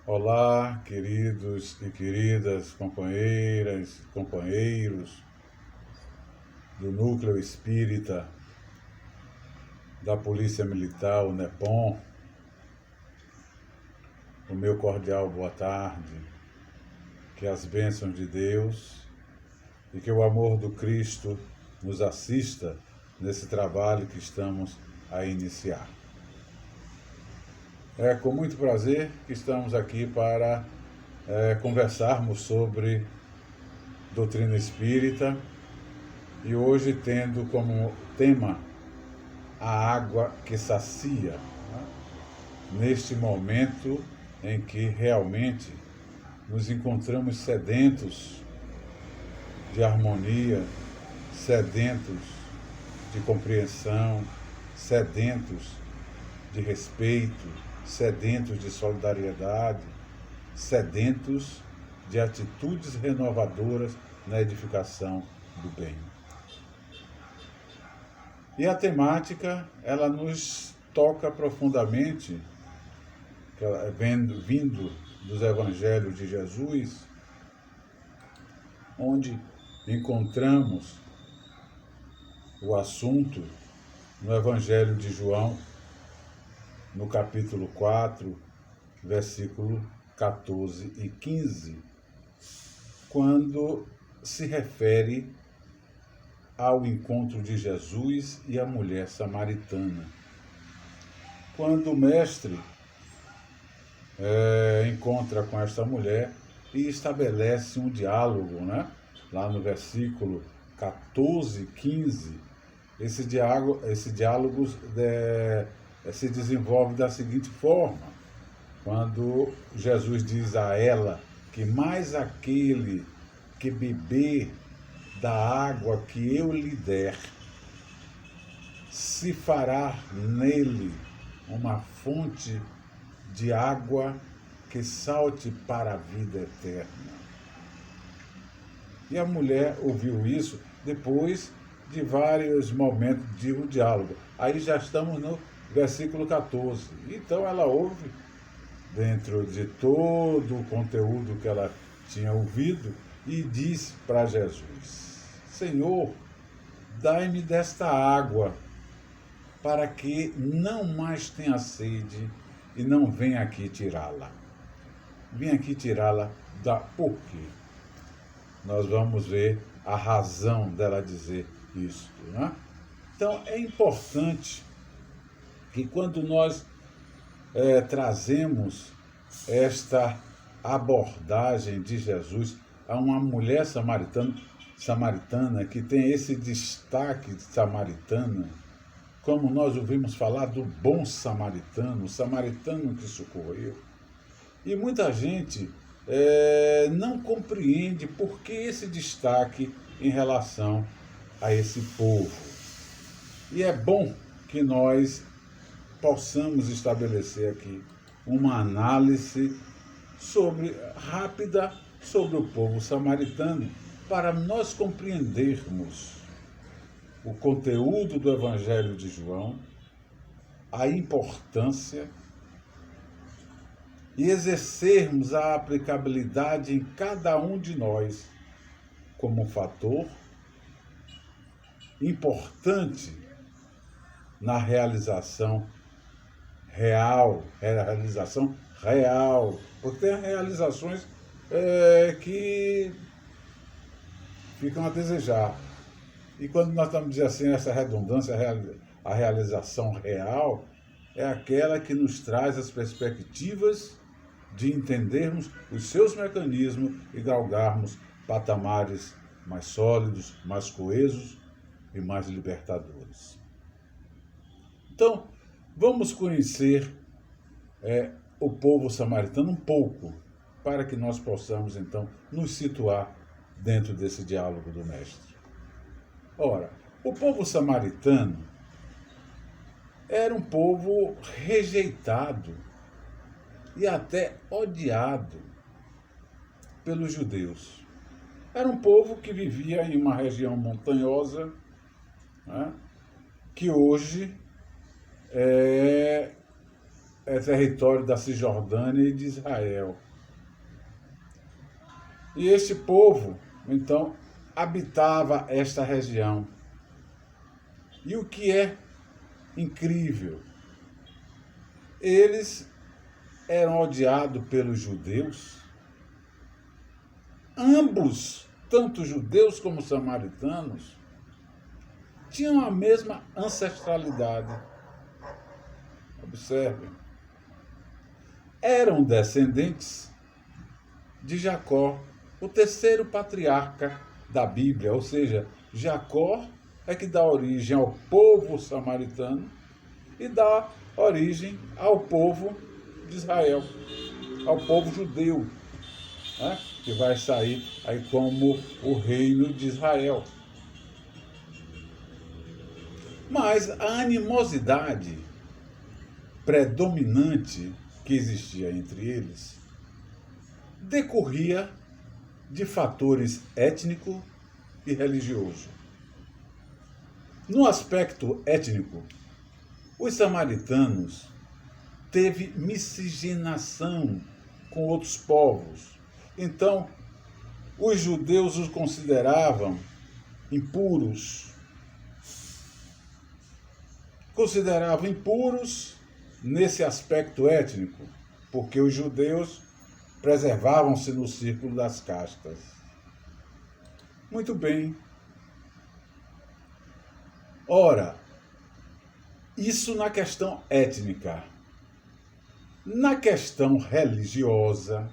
Olá, queridos e queridas companheiras, companheiros do Núcleo Espírita da Polícia Militar, o NEPOM. O meu cordial boa tarde. Que as bênçãos de Deus e que o amor do Cristo nos assista nesse trabalho que estamos a iniciar. É com muito prazer que estamos aqui para conversarmos sobre doutrina espírita e hoje tendo como tema a água que sacia, né? Neste momento em que realmente nos encontramos sedentos de harmonia, sedentos de compreensão, sedentos de respeito, sedentos de solidariedade, sedentos de atitudes renovadoras na edificação do bem. E a temática, ela nos toca profundamente, vindo dos evangelhos de Jesus, onde encontramos o assunto no evangelho de João, no capítulo 4, versículo 14 e 15, quando se refere ao encontro de Jesus e a mulher samaritana. Quando o mestre encontra com esta mulher e estabelece um diálogo, né? Lá no versículo 14, 15, esse diálogo se desenvolve da seguinte forma: quando Jesus diz a ela que mais aquele que beber da água que eu lhe der, se fará nele uma fonte de água que salte para a vida eterna. E a mulher ouviu isso depois de vários momentos de um diálogo. Aí já estamos no versículo 14. Então ela ouve, dentro de todo o conteúdo que ela tinha ouvido, e diz para Jesus: Senhor, dai-me desta água, para que não mais tenha sede e não venha aqui tirá-la. Venha aqui tirá-la por quê? Nós vamos ver a razão dela dizer isso, né? Então é importante que quando nós trazemos esta abordagem de Jesus a uma mulher samaritana que tem esse destaque de samaritana, como nós ouvimos falar do bom samaritano, o samaritano que socorreu. E muita gente não compreende por que esse destaque em relação a esse povo. E é bom que nós possamos estabelecer aqui uma análise rápida sobre o povo samaritano, para nós compreendermos o conteúdo do Evangelho de João, a importância, e exercermos a aplicabilidade em cada um de nós como um fator importante na realização real, porque tem realizações que ficam a desejar. E quando nós estamos dizendo assim, essa redundância, a realização real é aquela que nos traz as perspectivas de entendermos os seus mecanismos e galgarmos patamares mais sólidos, mais coesos e mais libertadores. Então, vamos conhecer o povo samaritano um pouco, para que nós possamos, então, nos situar dentro desse diálogo do Mestre. Ora, o povo samaritano era um povo rejeitado e até odiado pelos judeus. Era um povo que vivia em uma região montanhosa, né, que hoje é território da Cisjordânia e de Israel. E este povo, então, habitava esta região. E o que é incrível, eles eram odiados pelos judeus. Ambos, tanto judeus como samaritanos, tinham a mesma ancestralidade. Observem. Eram descendentes de Jacó, o terceiro patriarca da Bíblia, ou seja, Jacó é que dá origem ao povo samaritano e dá origem ao povo de Israel, ao povo judeu, né, que vai sair aí como o reino de Israel. Mas a animosidade predominante que existia entre eles decorria de fatores étnico e religioso. No aspecto étnico, os samaritanos teve miscigenação com outros povos. Então, os judeus os consideravam impuros. Consideravam impuros nesse aspecto étnico, porque os judeus preservavam-se no círculo das castas. Muito bem. Ora, isso na questão étnica. Na questão religiosa,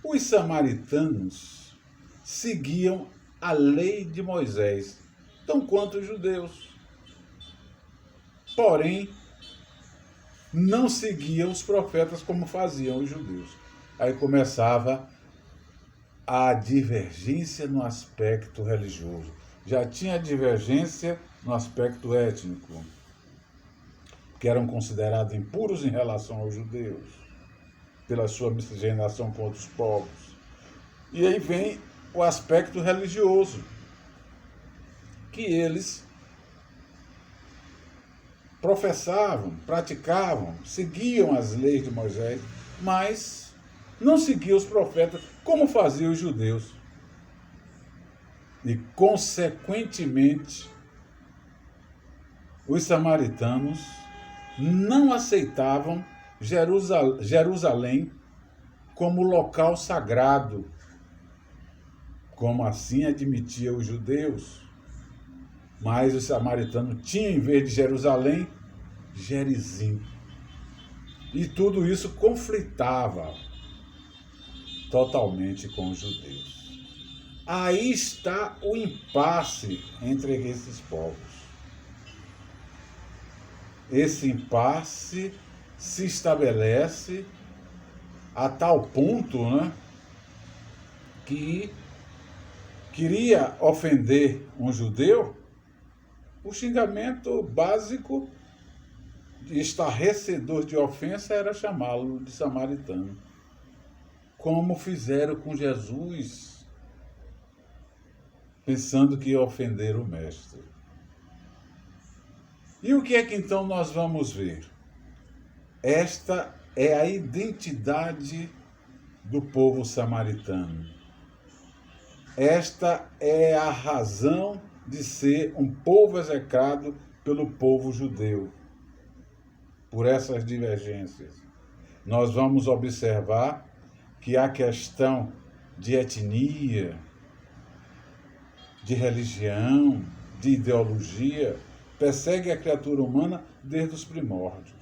os samaritanos seguiam a lei de Moisés, tão quanto os judeus. Porém, não seguiam os profetas como faziam os judeus. Aí começava a divergência no aspecto religioso. Já tinha divergência no aspecto étnico, que eram considerados impuros em relação aos judeus, pela sua miscigenação com outros povos. E aí vem o aspecto religioso, que eles professavam, praticavam, seguiam as leis de Moisés, mas não seguiam os profetas como faziam os judeus. E, consequentemente, os samaritanos não aceitavam Jerusalém como local sagrado, como assim admitiam os judeus. Mas os samaritanos tinham, em vez de Jerusalém, Gerizim. E tudo isso conflitava totalmente com os judeus. Aí está o impasse entre esses povos. Esse impasse se estabelece a tal ponto, né, que queria ofender um judeu, o xingamento básico, estarrecedor de ofensa, era chamá-lo de samaritano. Como fizeram com Jesus, pensando que ia ofender o mestre. E o que é que então nós vamos ver? Esta é a identidade do povo samaritano. Esta é a razão de ser um povo execrado pelo povo judeu. Por essas divergências, nós vamos observar que a questão de etnia, de religião, de ideologia, persegue a criatura humana desde os primórdios.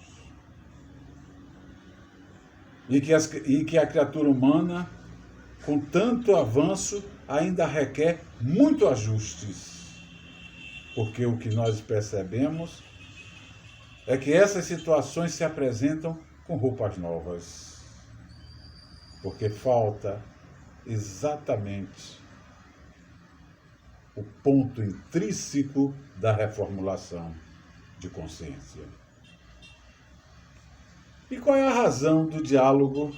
E que a criatura humana, com tanto avanço, ainda requer muito ajustes. Porque o que nós percebemos é que essas situações se apresentam com roupas novas. Porque falta exatamente o ponto intrínseco da reformulação de consciência. E qual é a razão do diálogo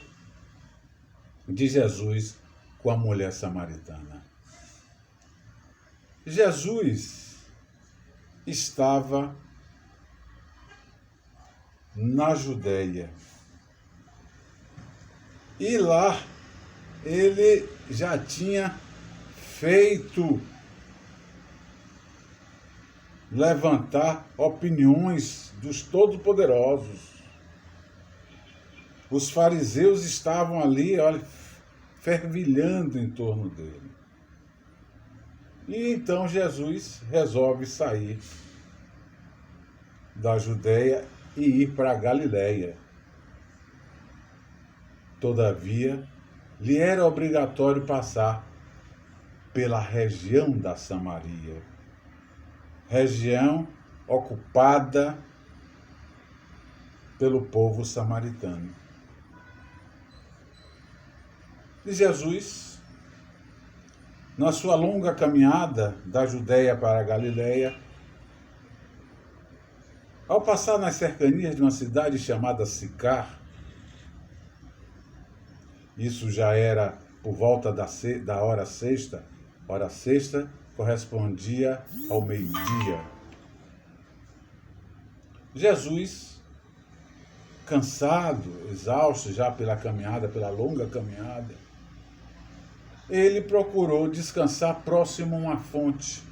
de Jesus com a mulher samaritana? Jesus estava na Judéia. E lá ele já tinha feito levantar opiniões dos Todo-Poderosos. Os fariseus estavam ali, olha, fervilhando em torno dele. E então Jesus resolve sair da Judéia e ir para a Galiléia. Todavia, lhe era obrigatório passar pela região da Samaria, região ocupada pelo povo samaritano. E Jesus, na sua longa caminhada da Judéia para a Galiléia, ao passar nas cercanias de uma cidade chamada Sicar, isso já era por volta da hora sexta correspondia ao meio-dia. Jesus, cansado, exausto já pela caminhada, pela longa caminhada, ele procurou descansar próximo a uma fonte.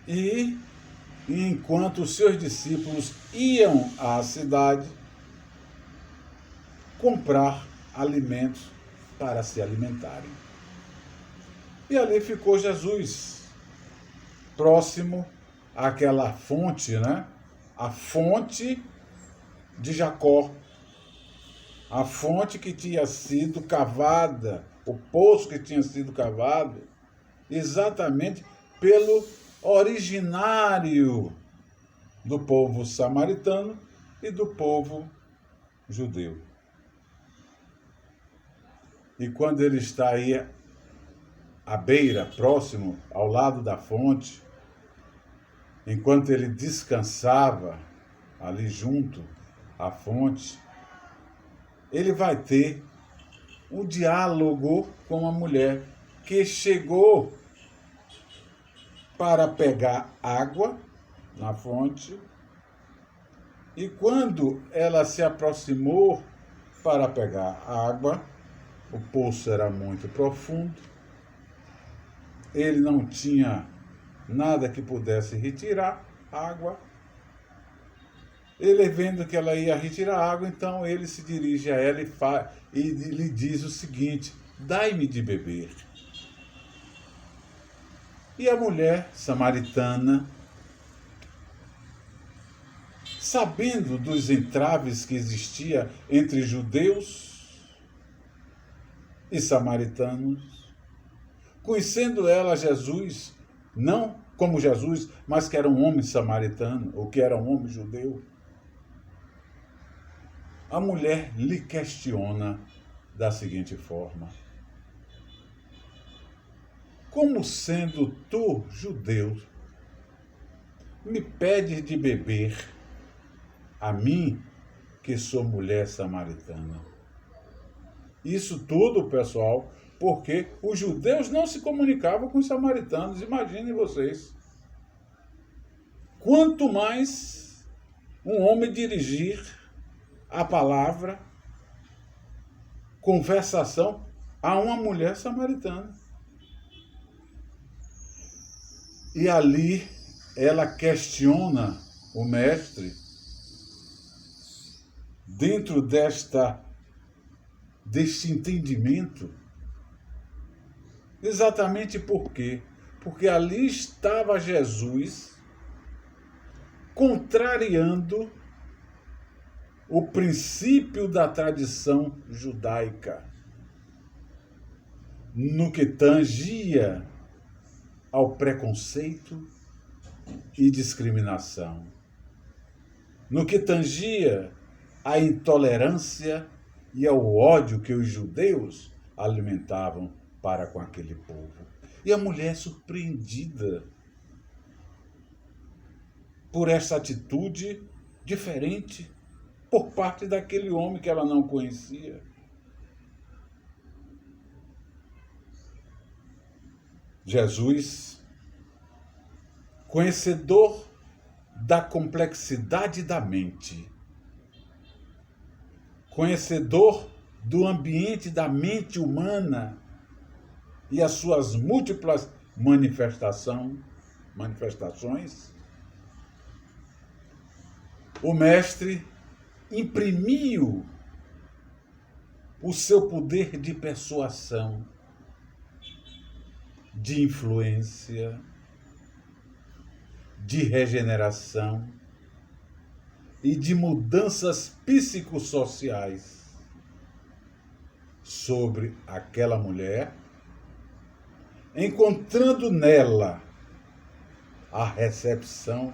E enquanto os seus discípulos iam à cidade comprar alimentos para se alimentarem. E ali ficou Jesus, próximo àquela fonte, né? A fonte de Jacó, a fonte que tinha sido cavada, o poço que tinha sido cavado, exatamente pelo originário do povo samaritano e do povo judeu. E quando ele está aí à beira, próximo, ao lado da fonte, enquanto ele descansava ali junto à fonte, ele vai ter um diálogo com a mulher que chegou para pegar água na fonte, e quando ela se aproximou para pegar água, o poço era muito profundo, ele não tinha nada que pudesse retirar água. Ele, vendo que ela ia retirar água, então ele se dirige a ela e lhe diz o seguinte: dai-me de beber. E a mulher samaritana, sabendo dos entraves que existia entre judeus e samaritanos, conhecendo ela Jesus, não como Jesus, mas que era um homem samaritano, ou que era um homem judeu, a mulher lhe questiona da seguinte forma: como sendo tu, judeu, me pedes de beber a mim, que sou mulher samaritana? Isso tudo, pessoal, porque os judeus não se comunicavam com os samaritanos, imaginem vocês. Quanto mais um homem dirigir a palavra, conversação a uma mulher samaritana. E ali ela questiona o mestre dentro deste entendimento. Exatamente por quê? Porque ali estava Jesus contrariando o princípio da tradição judaica no que tangia ao preconceito e discriminação, no que tangia à intolerância e ao ódio que os judeus alimentavam para com aquele povo. E a mulher, surpreendida por essa atitude diferente por parte daquele homem que ela não conhecia, Jesus, conhecedor da complexidade da mente, conhecedor do ambiente da mente humana e as suas múltiplas manifestações, o mestre imprimiu o seu poder de persuasão, de influência, de regeneração e de mudanças psicossociais sobre aquela mulher, encontrando nela a recepção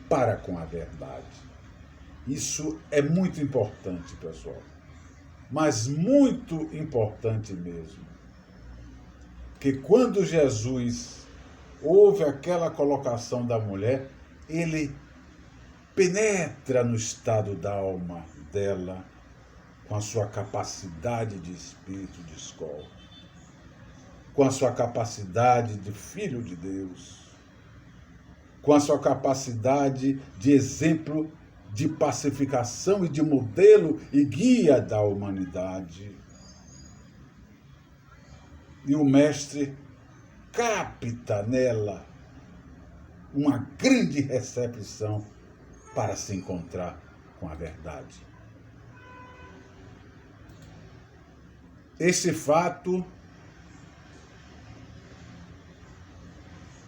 para com a verdade. Isso é muito importante, pessoal, mas muito importante mesmo. Que quando Jesus ouve aquela colocação da mulher, ele penetra no estado da alma dela, com a sua capacidade de espírito de escola, com a sua capacidade de filho de Deus, com a sua capacidade de exemplo de pacificação e de modelo e guia da humanidade. E o mestre capta nela uma grande recepção para se encontrar com a verdade. Esse fato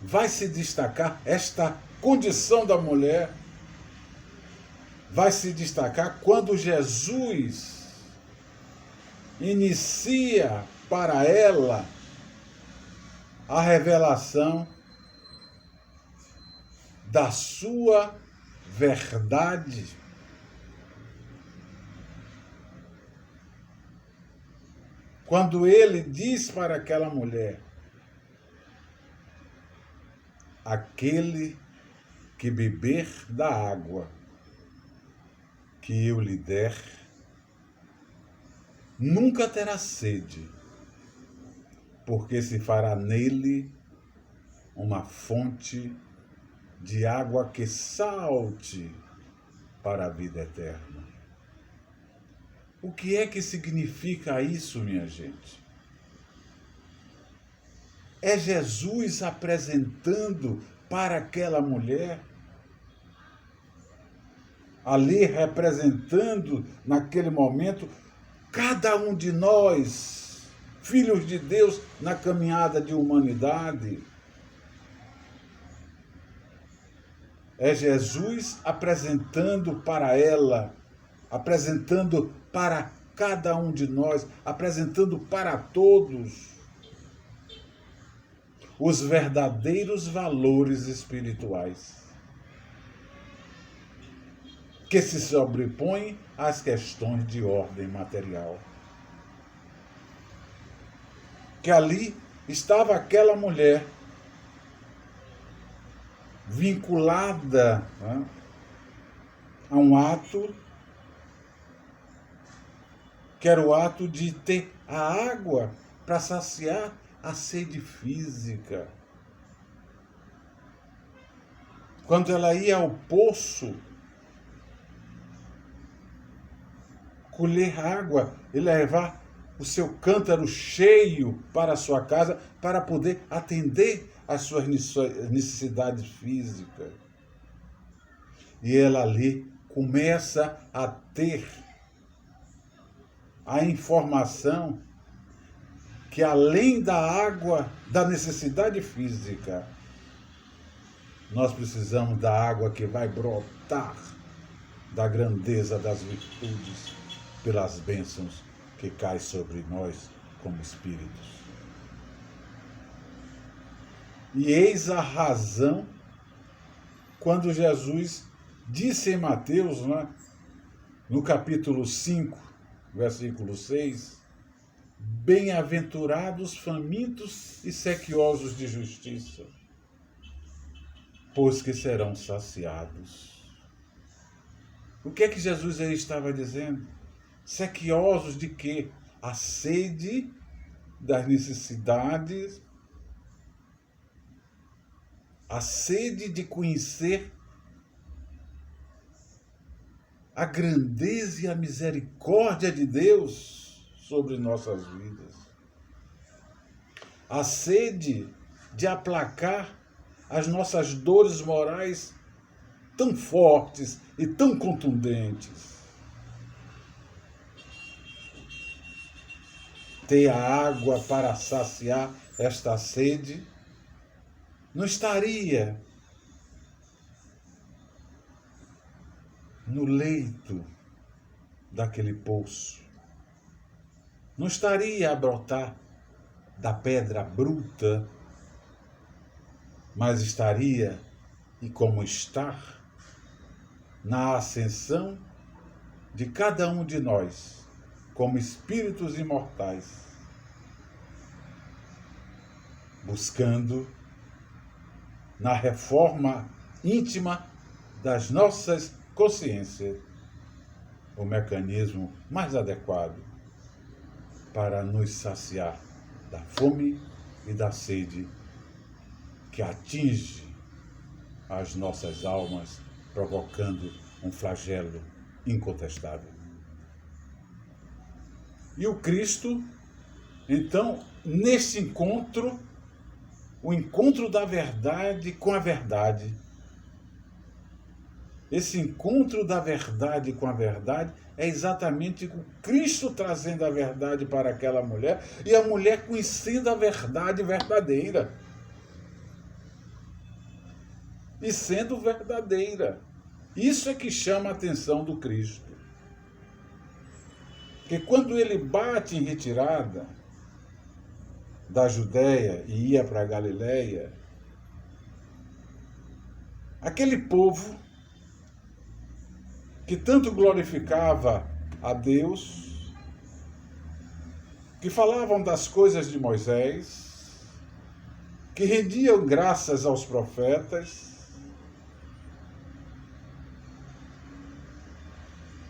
vai se destacar, esta condição da mulher vai se destacar quando Jesus inicia para ela a revelação da sua verdade. Quando ele diz para aquela mulher: aquele que beber da água que eu lhe der, nunca terá sede, porque se fará nele uma fonte de água que salte para a vida eterna. O que é que significa isso, minha gente? É Jesus apresentando para aquela mulher, ali representando naquele momento, cada um de nós, filhos de Deus na caminhada de humanidade. É Jesus apresentando para ela, apresentando para cada um de nós, apresentando para todos os verdadeiros valores espirituais que se sobrepõem às questões de ordem material. Que ali estava aquela mulher vinculada, né, a um ato que era o ato de ter a água para saciar a sede física. Quando ela ia ao poço colher água e levar o seu cântaro cheio para a sua casa para poder atender às suas necessidades físicas. E ela ali começa a ter a informação que além da água, da necessidade física, nós precisamos da água que vai brotar da grandeza das virtudes pelas bênçãos que caem sobre nós como espíritos. E eis a razão quando Jesus disse em Mateus, né, no capítulo 5, versículo 6, bem-aventurados famintos e sequiosos de justiça, pois que serão saciados. O que é que Jesus aí estava dizendo? Sequiosos de quê? A sede das necessidades, a sede de conhecer a grandeza e a misericórdia de Deus sobre nossas vidas. A sede de aplacar as nossas dores morais tão fortes e tão contundentes. Ter a água para saciar esta sede não estaria no leito daquele poço, não estaria a brotar da pedra bruta, mas estaria, e como estar, na ascensão de cada um de nós, como espíritos imortais, buscando na reforma íntima das nossas consciências o mecanismo mais adequado para nos saciar da fome e da sede que atinge as nossas almas, provocando um flagelo incontestável. E o Cristo, então, nesse encontro, o encontro da verdade com a verdade, esse encontro da verdade com a verdade é exatamente o Cristo trazendo a verdade para aquela mulher e a mulher conhecendo a verdade verdadeira. E sendo verdadeira. Isso é que chama a atenção do Cristo. Porque quando ele bate em retirada da Judéia e ia para a Galileia, aquele povo que tanto glorificava a Deus, que falavam das coisas de Moisés, que rendiam graças aos profetas,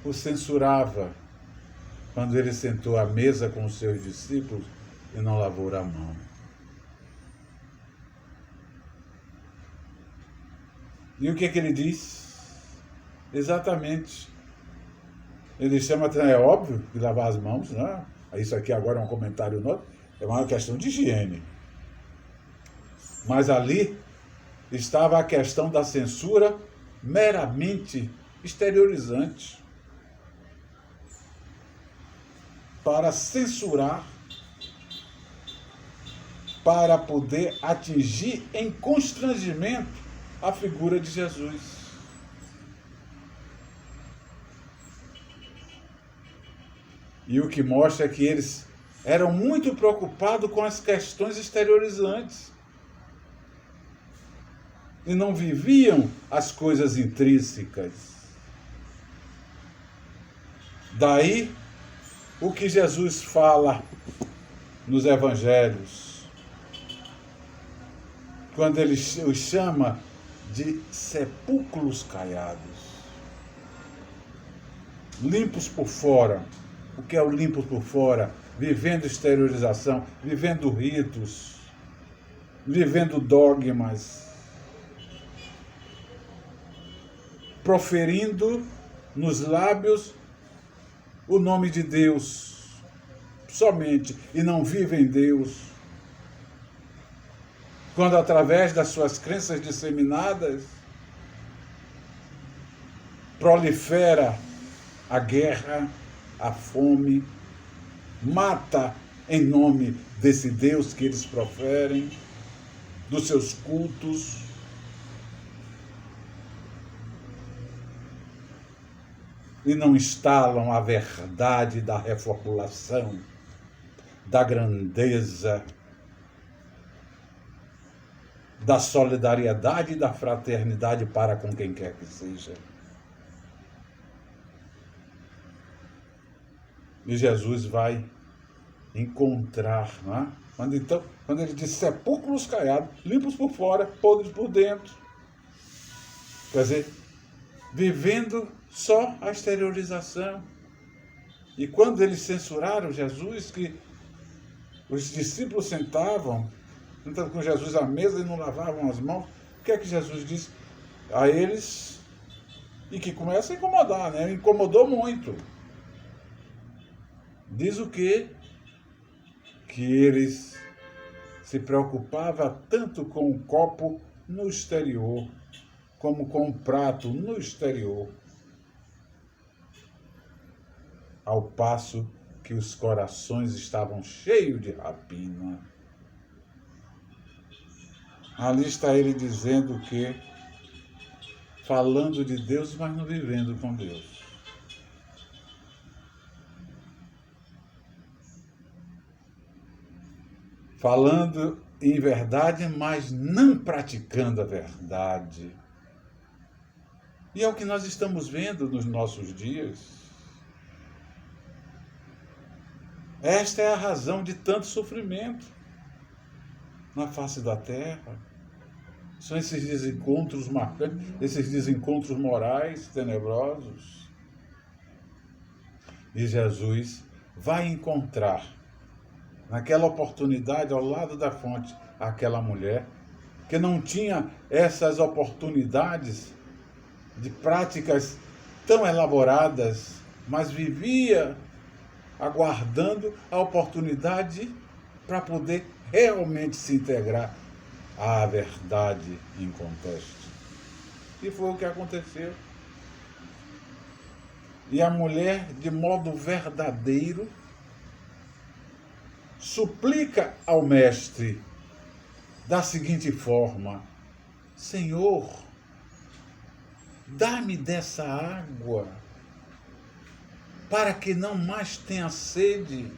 o censurava quando ele sentou à mesa com os seus discípulos e não lavou a mão. E o que é que ele diz? Exatamente. Ele chama, é óbvio, de lavar as mãos, né? Isso aqui agora é um comentário nosso, é uma questão de higiene. Mas ali estava a questão da censura meramente exteriorizante, para censurar, para poder atingir em constrangimento a figura de Jesus. E o que mostra é que eles eram muito preocupados com as questões exteriorizantes e não viviam as coisas intrínsecas. Daí o que Jesus fala nos evangelhos, quando ele os chama de sepulcros caiados, limpos por fora. O que é o limpo por fora? Vivendo exteriorização, vivendo ritos, vivendo dogmas, proferindo nos lábios o nome de Deus somente, e não vivem Deus. Quando através das suas crenças disseminadas prolifera a guerra, a fome, mata em nome desse Deus que eles proferem, dos seus cultos. E não instalam a verdade da reformulação, da grandeza, da solidariedade e da fraternidade para com quem quer que seja. E Jesus vai encontrar, não é? Quando ele diz sepulcros caiados, limpos por fora, podres por dentro. Quer dizer, vivendo só a exteriorização. E quando eles censuraram Jesus, que os discípulos sentavam com Jesus à mesa e não lavavam as mãos, o que é que Jesus disse a eles? E que começa a incomodar, né? Incomodou muito. Diz o quê? Que eles se preocupavam tanto com o copo no exterior, como com o prato no exterior, ao passo que os corações estavam cheios de rapina. Ali está ele dizendo que, falando de Deus, mas não vivendo com Deus. Falando em verdade, mas não praticando a verdade. E é o que nós estamos vendo nos nossos dias. Esta é a razão de tanto sofrimento na face da terra. São esses desencontros marcantes, esses desencontros morais tenebrosos. E Jesus vai encontrar, naquela oportunidade, ao lado da fonte, aquela mulher que não tinha essas oportunidades de práticas tão elaboradas, mas vivia aguardando a oportunidade para poder realmente se integrar à verdade em contexto. E foi o que aconteceu. E a mulher, de modo verdadeiro, suplica ao mestre da seguinte forma: Senhor, dá-me dessa água, para que não mais tenha sede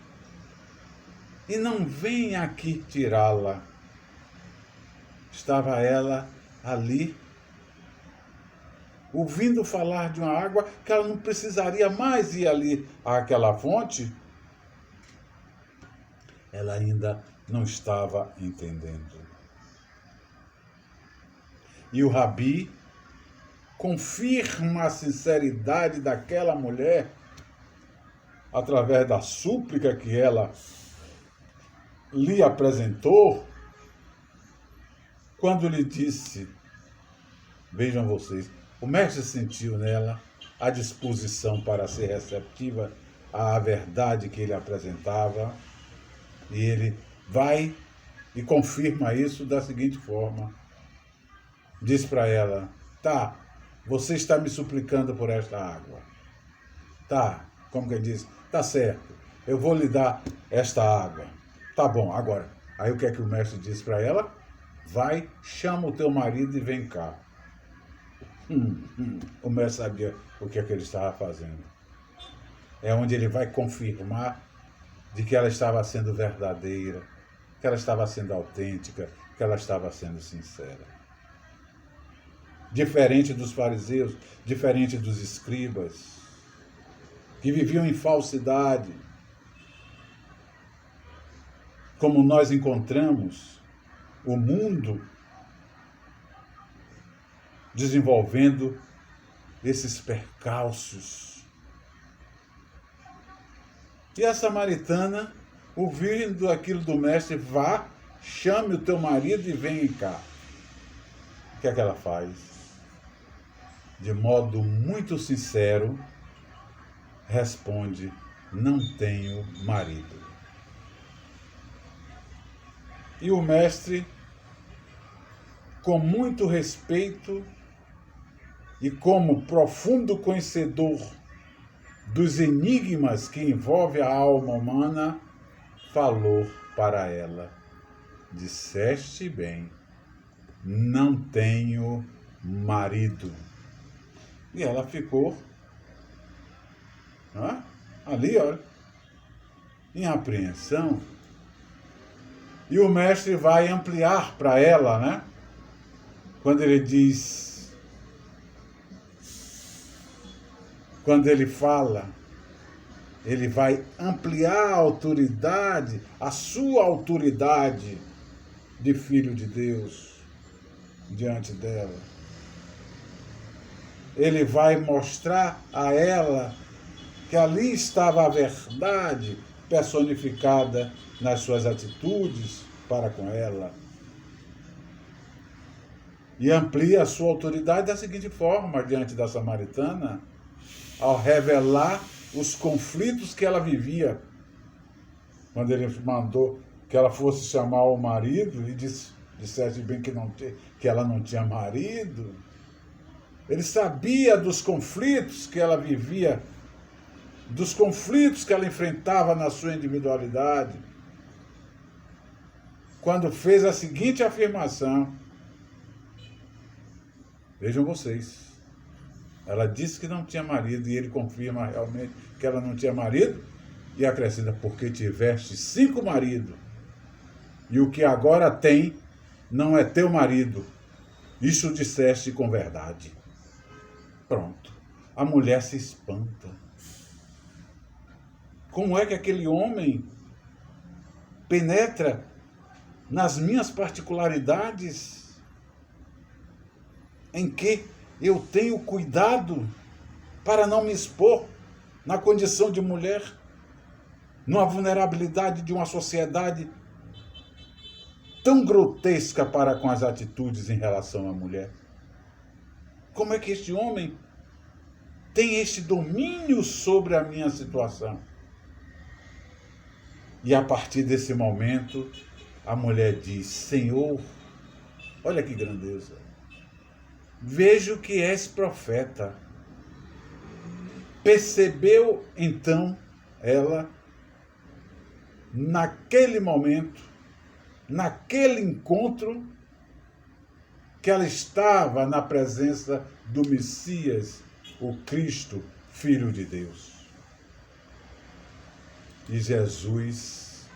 e não venha aqui tirá-la. Estava ela ali, ouvindo falar de uma água que ela não precisaria mais ir ali àquela fonte. Ela ainda não estava entendendo. E o Rabi confirma a sinceridade daquela mulher através da súplica que ela lhe apresentou, quando lhe disse, vejam vocês, o mestre sentiu nela a disposição para ser receptiva à verdade que ele apresentava, e ele vai e confirma isso da seguinte forma. Diz para ela: tá, você está me suplicando por esta água. Tá, como que ele diz? Tá certo, eu vou lhe dar esta água. Tá bom, agora. Aí o que é que o mestre diz para ela? Vai, chama o teu marido e vem cá. O mestre sabia o que é que ele estava fazendo. É onde ele vai confirmar de que ela estava sendo verdadeira, que ela estava sendo autêntica, que ela estava sendo sincera. Diferente dos fariseus, diferente dos escribas, que viviam em falsidade, como nós encontramos o mundo desenvolvendo esses percalços. E a samaritana, ouvindo aquilo do mestre, vá, chame o teu marido e vem cá. O que é que ela faz? De modo muito sincero, responde: não tenho marido. E o mestre, com muito respeito e como profundo conhecedor dos enigmas que envolvem a alma humana, falou para ela: disseste bem, não tenho marido. E ela ficou ali, olha, em apreensão. E o mestre vai ampliar para ela, né? Quando ele diz, quando ele fala, ele vai ampliar a autoridade, a sua autoridade de filho de Deus diante dela. Ele vai mostrar a ela que ali estava a verdade personificada nas suas atitudes para com ela. E amplia a sua autoridade da seguinte forma, diante da samaritana, ao revelar os conflitos que ela vivia. Quando ele mandou que ela fosse chamar o marido e dissesse bem que ela não tinha marido. Ele sabia dos conflitos que ela vivia, dos conflitos que ela enfrentava na sua individualidade. Quando fez a seguinte afirmação: vejam vocês, ela disse que não tinha marido e ele confirma realmente que ela não tinha marido e acrescenta: porque tiveste 5 maridos e o que agora tem não é teu marido. Isso disseste com verdade. Pronto. A mulher se espanta. Como é que aquele homem penetra nas minhas particularidades, em que eu tenho cuidado para não me expor na condição de mulher, numa vulnerabilidade de uma sociedade tão grotesca para com as atitudes em relação à mulher? Como é que este homem tem este domínio sobre a minha situação? E a partir desse momento, a mulher diz: Senhor, olha que grandeza, vejo que és profeta. Percebeu então ela, naquele momento, naquele encontro, que ela estava na presença do Messias, o Cristo, Filho de Deus. E Jesus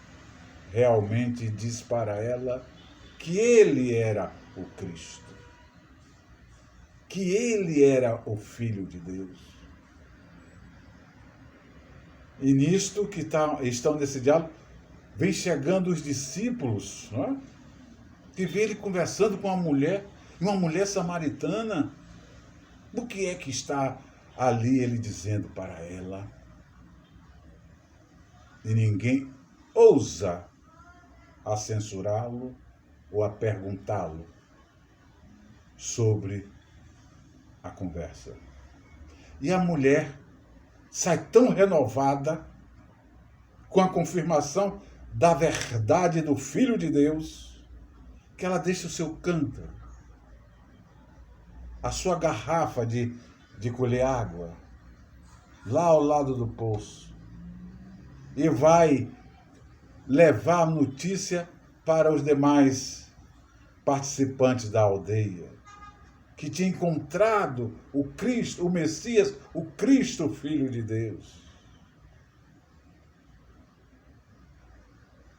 realmente diz para ela que ele era o Cristo, que ele era o Filho de Deus. E nisto que estão nesse diálogo, vem chegando os discípulos, não é? Que vê ele conversando com uma mulher samaritana. O que é que está ali ele dizendo para ela? E ninguém ousa a censurá-lo ou a perguntá-lo sobre a conversa. E a mulher sai tão renovada com a confirmação da verdade do Filho de Deus, que ela deixa o seu cântaro, a sua garrafa de colher água, lá ao lado do poço, e vai levar a notícia para os demais participantes da aldeia, que tinha encontrado o Cristo, o Messias, o Cristo, Filho de Deus.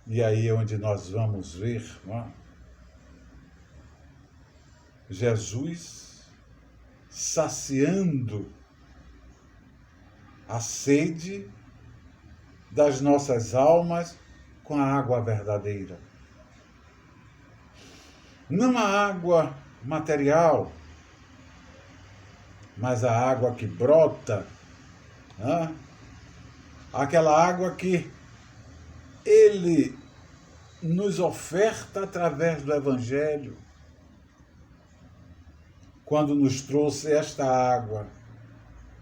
E aí é onde nós vamos ver, não é? Jesus saciando a sede das nossas almas com a água verdadeira. Não a água material, mas a água que brota, né? Aquela água que ele nos oferta através do Evangelho, quando nos trouxe esta água,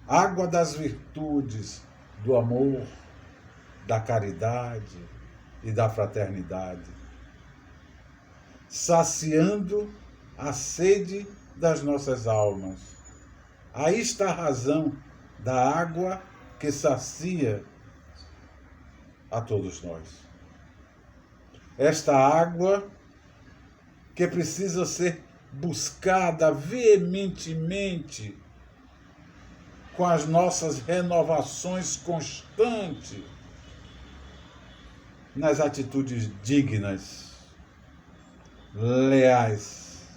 água das virtudes, do amor, da caridade e da fraternidade, saciando a sede das nossas almas. Aí está a razão da água que sacia a todos nós. Esta água que precisa ser buscada veementemente com as nossas renovações constantes nas atitudes dignas, leais,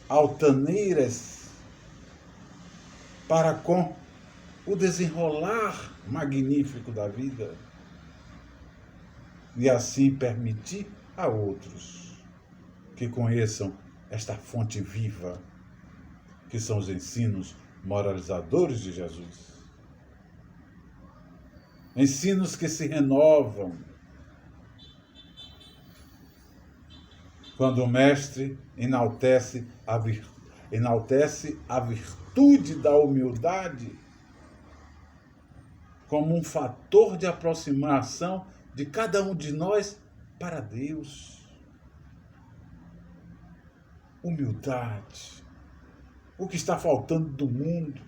altaneiras, para com o desenrolar magnífico da vida, e assim permitir a outros que conheçam esta fonte viva, que são os ensinos moralizadores de Jesus. Ensinos que se renovam quando o mestre enaltece a virtude da humildade como um fator de aproximação de cada um de nós para Deus. Humildade. O que está faltando do mundo?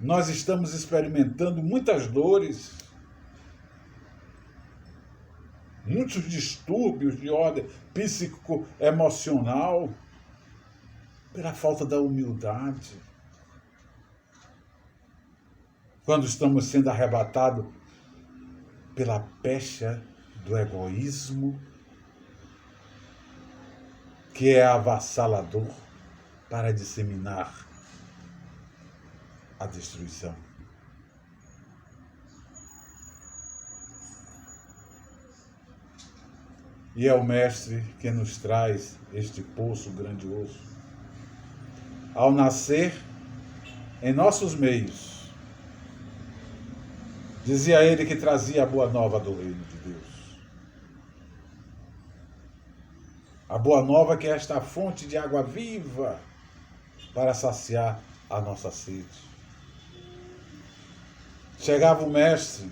Nós estamos experimentando muitas dores, muitos distúrbios de ordem psicoemocional, pela falta da humildade. Quando estamos sendo arrebatados pela pecha do egoísmo, que é avassalador para disseminar a destruição. E é o Mestre que nos traz este poço grandioso. Ao nascer em nossos meios, dizia ele que trazia a boa nova do reino de Deus. A boa nova que é esta fonte de água viva para saciar a nossa sede. Chegava o Mestre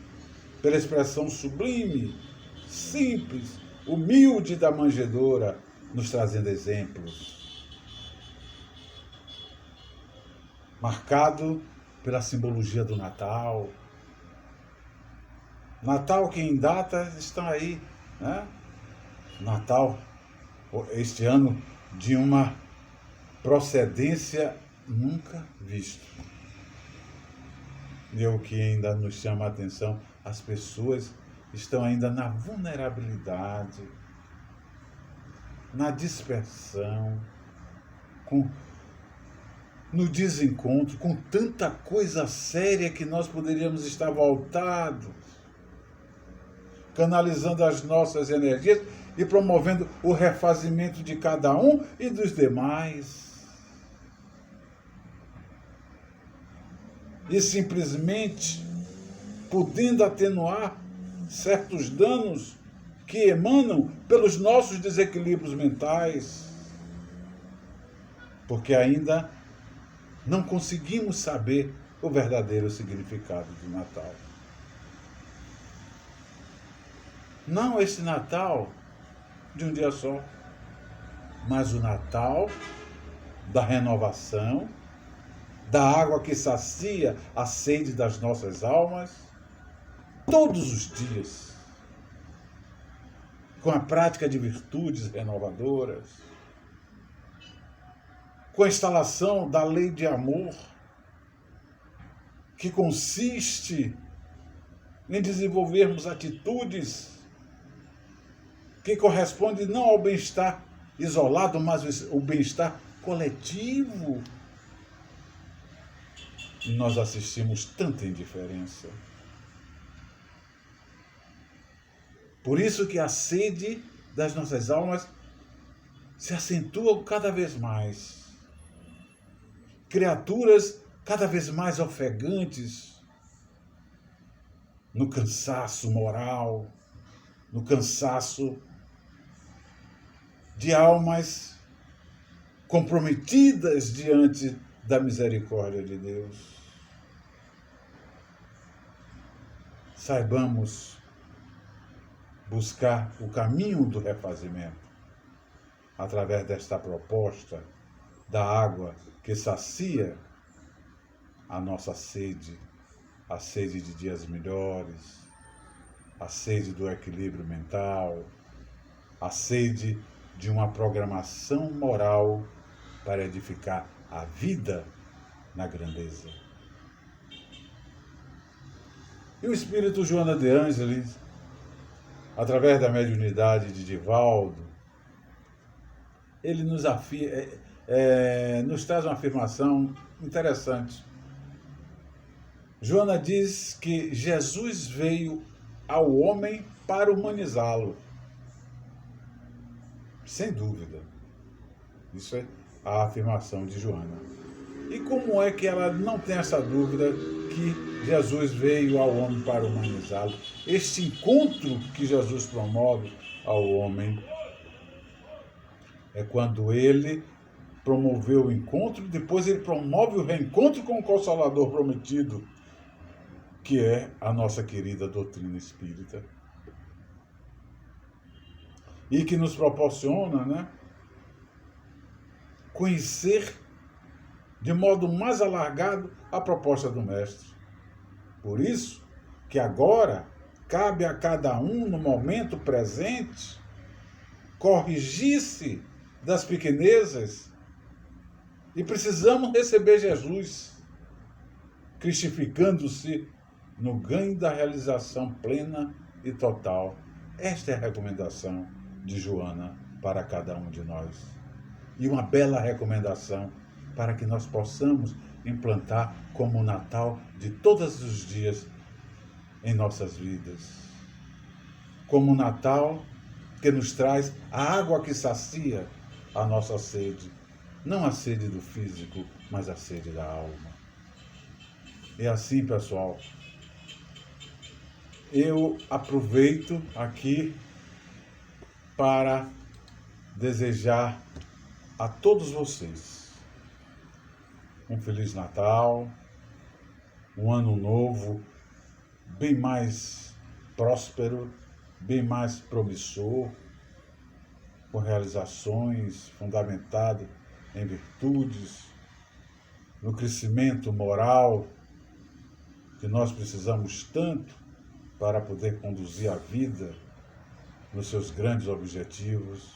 pela expressão sublime, simples, humilde da manjedoura, nos trazendo exemplos. Marcado pela simbologia do Natal. Natal que em data estão aí, né? Natal, este ano, de uma procedência nunca vista. E o que ainda nos chama a atenção, as pessoas estão ainda na vulnerabilidade, na dispersão, no desencontro, com tanta coisa séria que nós poderíamos estar voltados, canalizando as nossas energias e promovendo o refazimento de cada um e dos demais. E simplesmente podendo atenuar certos danos que emanam pelos nossos desequilíbrios mentais, porque ainda não conseguimos saber o verdadeiro significado do Natal. Não esse Natal de um dia só, mas o Natal da renovação, da água que sacia a sede das nossas almas, todos os dias, com a prática de virtudes renovadoras, com a instalação da lei de amor, que consiste em desenvolvermos atitudes que correspondem não ao bem-estar isolado, mas o bem-estar coletivo. E nós assistimos tanta indiferença. Por isso que a sede das nossas almas se acentua cada vez mais. Criaturas cada vez mais ofegantes no cansaço moral, no cansaço de almas comprometidas diante da misericórdia de Deus. Saibamos buscar o caminho do refazimento através desta proposta da água que sacia a nossa sede, a sede de dias melhores, a sede do equilíbrio mental, a sede de uma programação moral para edificar a vida na grandeza. E o espírito Joana de Ângelis, através da mediunidade de Divaldo, ele nos traz uma afirmação interessante. Joana diz que Jesus veio ao homem para humanizá-lo. Sem dúvida. Isso é a afirmação de Joana. E como é que ela não tem essa dúvida que Jesus veio ao homem para humanizá-lo? Este encontro que Jesus promove ao homem É quando ele promoveu o encontro, depois ele promove o reencontro com o Consolador prometido, que é a nossa querida doutrina espírita. E que nos proporciona, né, conhecer de modo mais alargado a proposta do Mestre. Por isso que agora cabe a cada um, no momento presente, corrigir-se das pequenezas e precisamos receber Jesus, cristificando-se no ganho da realização plena e total. Esta é a recomendação de Joana para cada um de nós. E uma bela recomendação para que nós possamos implantar como o Natal de todos os dias em nossas vidas. Como o Natal que nos traz a água que sacia a nossa sede. Não a sede do físico, mas a sede da alma. E assim, pessoal, eu aproveito aqui para desejar a todos vocês um Feliz Natal, um Ano Novo bem mais próspero, bem mais promissor, com realizações fundamentadas em virtudes, no crescimento moral que nós precisamos tanto para poder conduzir a vida nos seus grandes objetivos.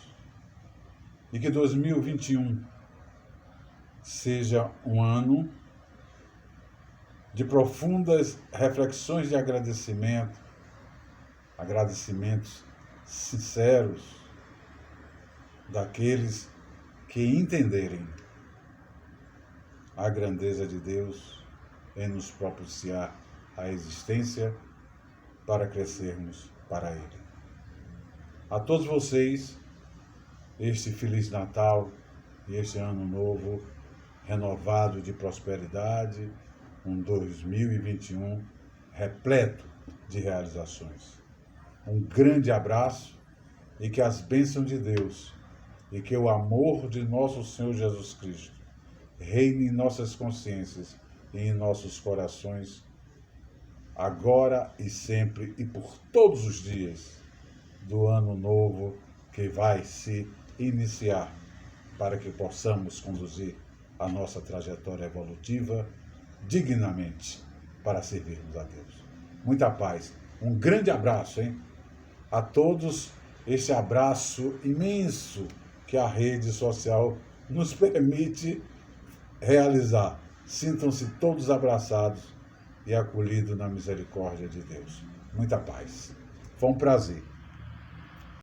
E que 2021 seja um ano de profundas reflexões de agradecimento, agradecimentos sinceros daqueles que entenderem a grandeza de Deus em nos propiciar a existência para crescermos para Ele. A todos vocês, este Feliz Natal e este Ano Novo renovado de prosperidade, um 2021 repleto de realizações. Um grande abraço e que as bênçãos de Deus e que o amor de nosso Senhor Jesus Cristo reine em nossas consciências e em nossos corações, agora e sempre e por todos os dias do ano novo que vai se iniciar, para que possamos conduzir a nossa trajetória evolutiva dignamente para servirmos a Deus. Muita paz. Um grande abraço, hein? A todos, este abraço imenso que a rede social nos permite realizar. Sintam-se todos abraçados e acolhidos na misericórdia de Deus. Muita paz. Foi um prazer.